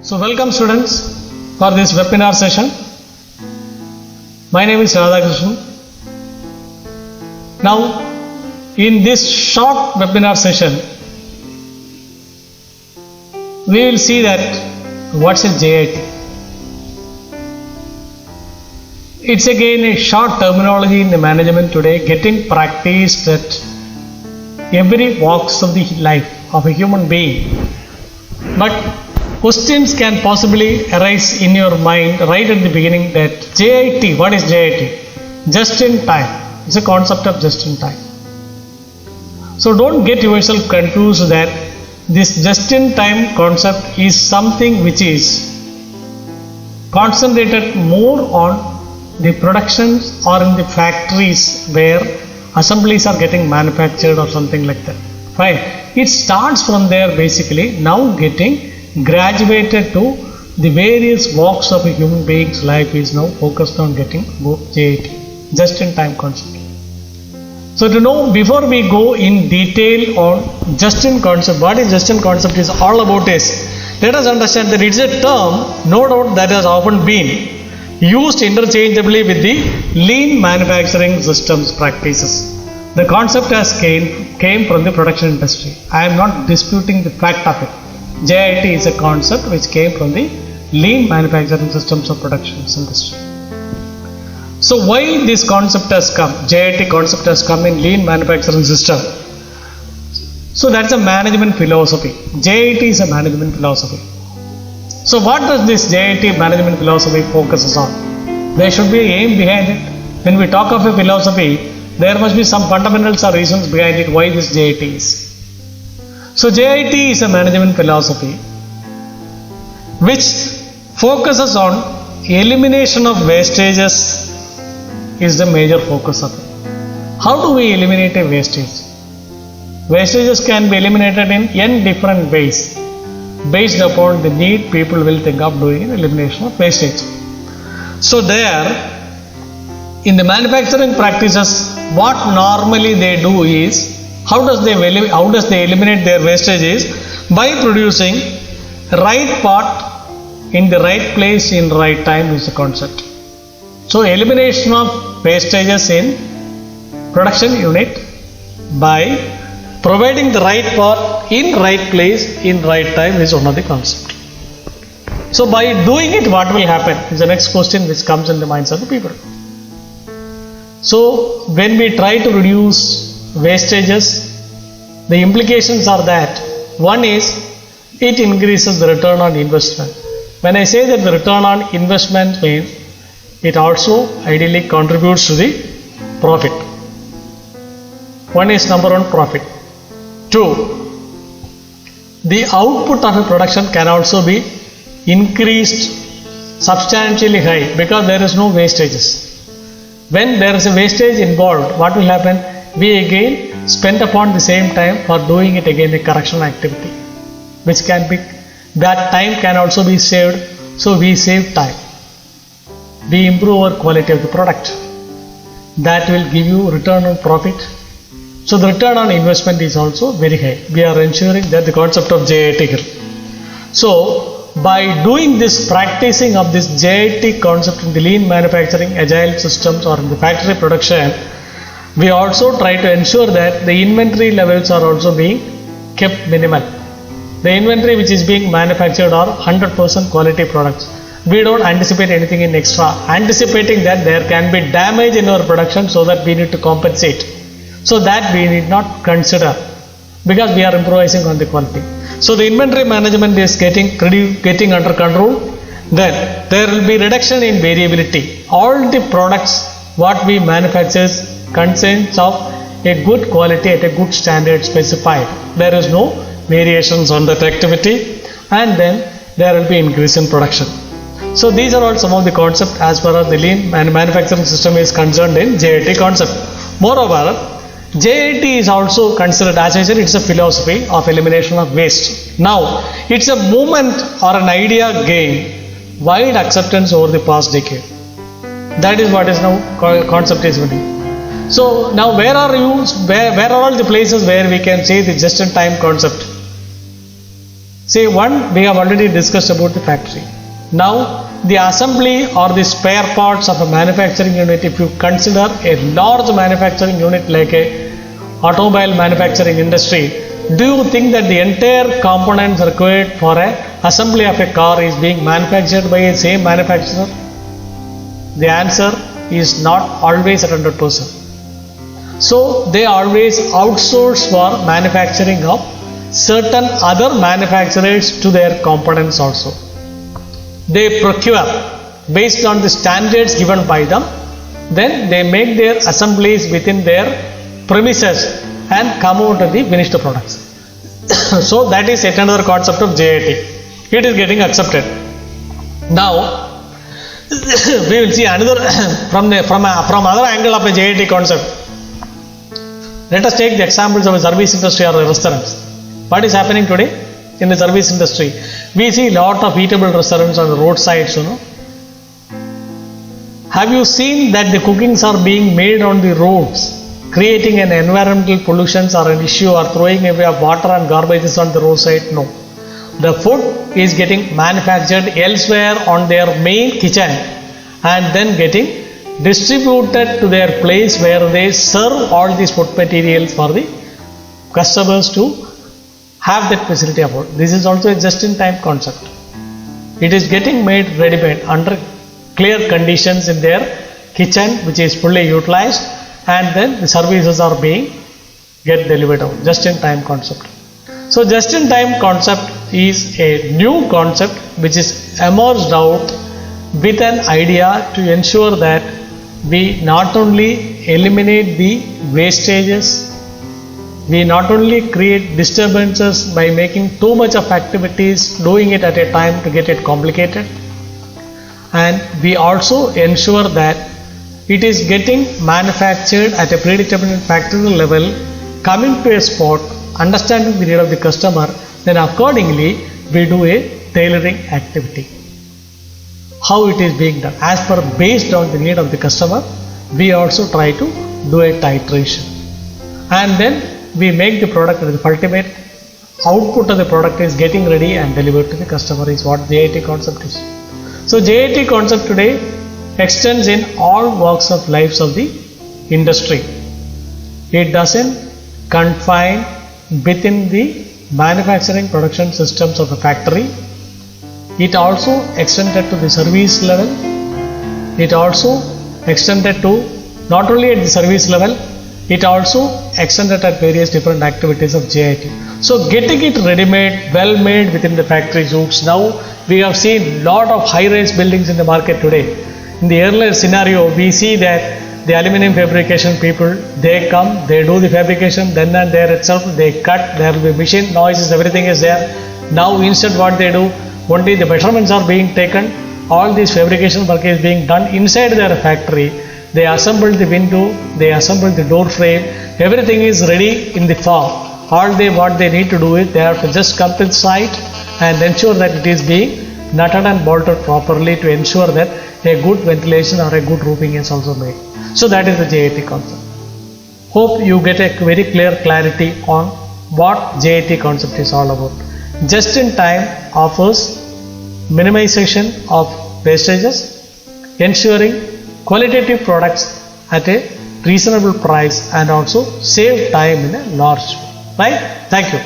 So welcome students for this webinar session. My name is Radhakrishnan. Now in this short webinar session we will see that what's a JIT. It's again a short terminology in the management today, getting practiced at every walks of the life of a human being. But questions can possibly arise in your mind right at the beginning that JIT, what is JIT? Just in time. It's a concept of just in time. So don't get yourself confused that this just in time concept is something which is concentrated more on the productions or in the factories where assemblies are getting manufactured or something like that. Fine. It starts from there basically, now getting graduated to the various walks of a human being's life is now focused on getting JIT, just in time concept. So to know, before we go in detail on just in concept, what is just in concept is all about is, let us understand that it's a term, no doubt, that has often been used interchangeably with the lean manufacturing systems practices. The concept has came from the production industry. I am not disputing the fact of it. JIT is a concept which came from the lean manufacturing systems of production industry. So why this concept has come? JIT concept has come in lean manufacturing system. So that's a management philosophy. JIT is a management philosophy. So what does this JIT management philosophy focuses on? There should be an aim behind it. When we talk of a philosophy, there must be some fundamentals or reasons behind it why this JIT is. So JIT is a management philosophy which focuses on elimination of wastages is the major focus of it. How do we eliminate a wastage? Wastages can be eliminated in n different ways based upon the need people will think of doing elimination of wastage. So there in the manufacturing practices, what normally they do is, how does they eliminate their wastage is by producing right part in the right place in right time is the concept. So elimination of wastages in production unit by providing the right part in right place in right time is one of the concept. So by doing it, what will happen is the next question which comes in the minds of the people. So when we try to reduce wastages, the implications are that one is it increases the return on investment. When I say that the return on investment means it also ideally contributes to the profit. One is number one, profit. Two, the output of a production can also be increased substantially high because there is no wastages. When there is a wastage involved, what will happen? We again spend upon the same time for doing it again a correction activity, which can be, that time can also be saved. So we save time. We improve our quality of the product. That will give you return on profit. So the return on investment is also very high. We are ensuring that the concept of JIT here. So by doing this, practicing of this JIT concept in the lean manufacturing agile systems or in the factory production, we also try to ensure that the inventory levels are also being kept minimal. The inventory which is being manufactured are 100% quality products. We don't anticipate anything in extra, anticipating that there can be damage in our production so that we need to compensate. So that we need not consider because we are improvising on the quality. So the inventory management is getting under control. Then there will be reduction in variability. All the products what we manufacture consists of a good quality at a good standard specified. There is no variations on that activity, and then there will be increase in production. So these are all some of the concepts as far as the lean manufacturing system is concerned in JIT concept. Moreover, JIT is also considered, as I said, it's a philosophy of elimination of waste. Now, it's a movement or an idea gained wide acceptance over the past decade. That is what is now concept is winning. So now where are all the places where we can say the just in time concept? See, one we have already discussed about the factory. Now, the assembly or the spare parts of a manufacturing unit, if you consider a large manufacturing unit like a automobile manufacturing industry, do you think that the entire components required for a assembly of a car is being manufactured by a same manufacturer? The answer is not always at 100%. So they always outsource for manufacturing of certain other manufacturers to their components also. They procure based on the standards given by them, then they make their assemblies within their premises and come out with the finished products. So that is yet another concept of JIT. It is getting accepted. Now we will see another from other angle of a JIT concept. Let us take the examples of a service industry or a restaurants. What is happening today in the service industry? We see lot of eatable restaurants on the roadsides, Have you seen that the cookings are being made on the roads, creating an environmental pollutions or an issue, or throwing away of water and garbages on the roadside? No. The food is getting manufactured elsewhere on their main kitchen and then getting distributed to their place where they serve all these food materials for the customers to have that facility about. This is also a just-in-time concept. It is getting made ready-made under clear conditions in their kitchen, which is fully utilized, and then the services are being get delivered out. Just-in-time concept. So just-in-time concept is a new concept which is emerged out with an idea to ensure that we not only eliminate the wastages, we not only create disturbances by making too much of activities, doing it at a time to get it complicated, and we also ensure that it is getting manufactured at a predetermined factory level, coming to a spot, understanding the need of the customer, then accordingly we do a tailoring activity. How it is being done as per based on the need of the customer, we also try to do a titration, and then we make the product, the ultimate output of the product is getting ready and delivered to the customer is what JIT concept is. So JIT concept today extends in all walks of lives of the industry. It doesn't confine within the manufacturing production systems of the factory. It also extended to the service level. It also extended to not only at the service level, it also extended at various different activities of JIT. So getting it ready-made, well-made within the factory suits. Now we have seen lot of high-rise buildings in the market today. In the earlier scenario, we see that the aluminum fabrication people, they come, they do the fabrication, then and there itself, they cut, there will be machine noises, everything is there. Now instead what they do, only the measurements are being taken, all this fabrication work is being done inside their factory. They assemble the window, they assemble the door frame, everything is ready in the form. What they need to do is they have to just come to the site and ensure that it is being nutted and bolted properly to ensure that a good ventilation or a good roofing is also made. So that is the JIT concept. Hope you get a very clear clarity on what JIT concept is all about. Just in time offers minimization of wastages, ensuring qualitative products at a reasonable price, and also save time in a large way. Right? Thank you.